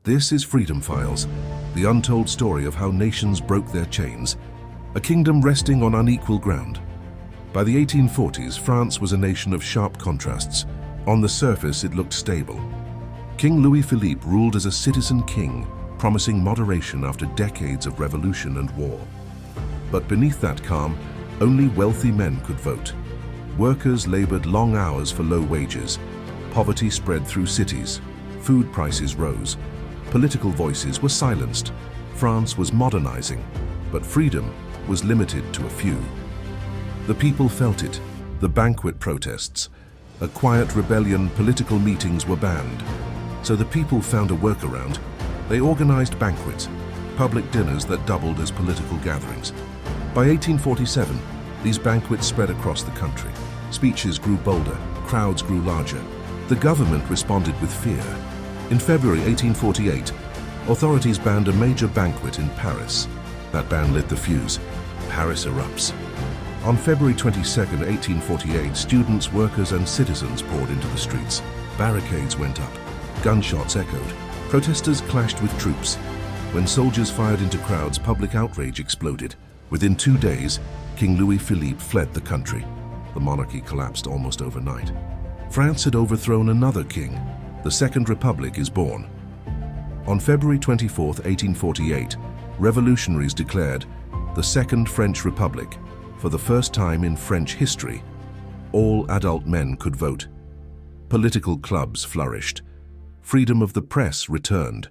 This is Freedom Files, the untold story of how nations broke their chains, a kingdom resting on unequal ground. By the 1840s, France was a nation of sharp contrasts. On the surface, it looked stable. King Louis-Philippe ruled as a citizen king, promising moderation after decades of revolution and war. But beneath that calm, only wealthy men could vote. Workers labored long hours for low wages. Poverty spread through cities. Food prices rose. Political voices were silenced. France was modernizing, but freedom was limited to a few. The people felt it. The banquet protests. A quiet rebellion, political meetings were banned. So the people found a workaround. They organized banquets, public dinners that doubled as political gatherings. By 1847, these banquets spread across the country. Speeches grew bolder, crowds grew larger. The government responded with fear. In February 1848, authorities banned a major banquet in Paris. That ban lit the fuse. Paris erupts. On February 22, 1848, students, workers, and citizens poured into the streets. Barricades went up. Gunshots echoed. Protesters clashed with troops. When soldiers fired into crowds, public outrage exploded. Within 2 days, King Louis-Philippe fled the country. The monarchy collapsed almost overnight. France had overthrown another king. The Second Republic is born. On February 24, 1848, revolutionaries declared the Second French Republic. For the first time in French history, all adult men could vote. Political clubs flourished. Freedom of the press returned.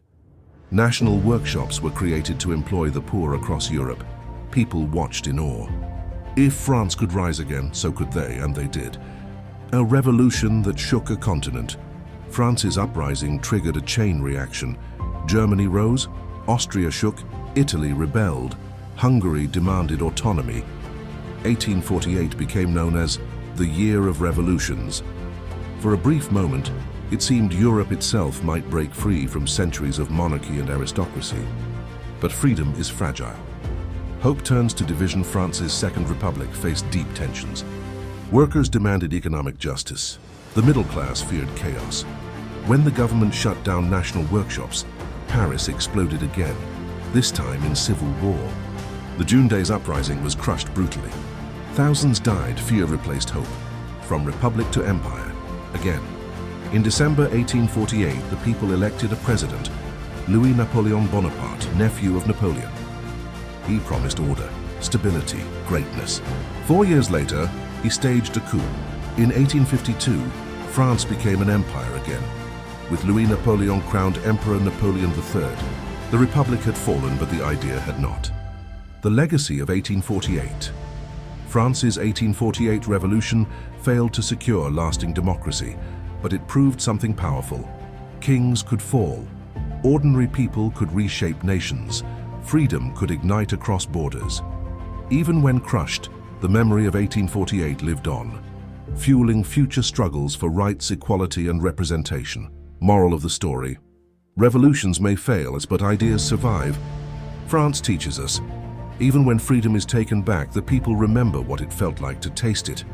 National workshops were created to employ the poor across Europe. People watched in awe. If France could rise again, so could they, and they did. A revolution that shook a continent. France's uprising triggered a chain reaction. Germany rose, Austria shook, Italy rebelled, Hungary demanded autonomy. 1848 became known as the Year of Revolutions. For a brief moment, it seemed Europe itself might break free from centuries of monarchy and aristocracy. But freedom is fragile. Hope turns to division. France's Second Republic faced deep tensions. Workers demanded economic justice. The middle class feared chaos. When the government shut down national workshops, Paris exploded again, this time in civil war. The June Days uprising was crushed brutally. Thousands died, fear replaced hope. From republic to empire, again. In December 1848, the people elected a president, Louis Napoleon Bonaparte, nephew of Napoleon. He promised order, stability, greatness. 4 years later, he staged a coup. In 1852, France became an empire again. With Louis Napoleon crowned Emperor Napoleon III, the republic had fallen, but the idea had not. The legacy of 1848. France's 1848 revolution failed to secure lasting democracy, but it proved something powerful. Kings could fall. Ordinary people could reshape nations. Freedom could ignite across borders. Even when crushed, the memory of 1848 lived on, fueling future struggles for rights, equality, and representation. Moral of the story: revolutions may fail, but ideas survive. France teaches us, even when freedom is taken back, the people remember what it felt like to taste it.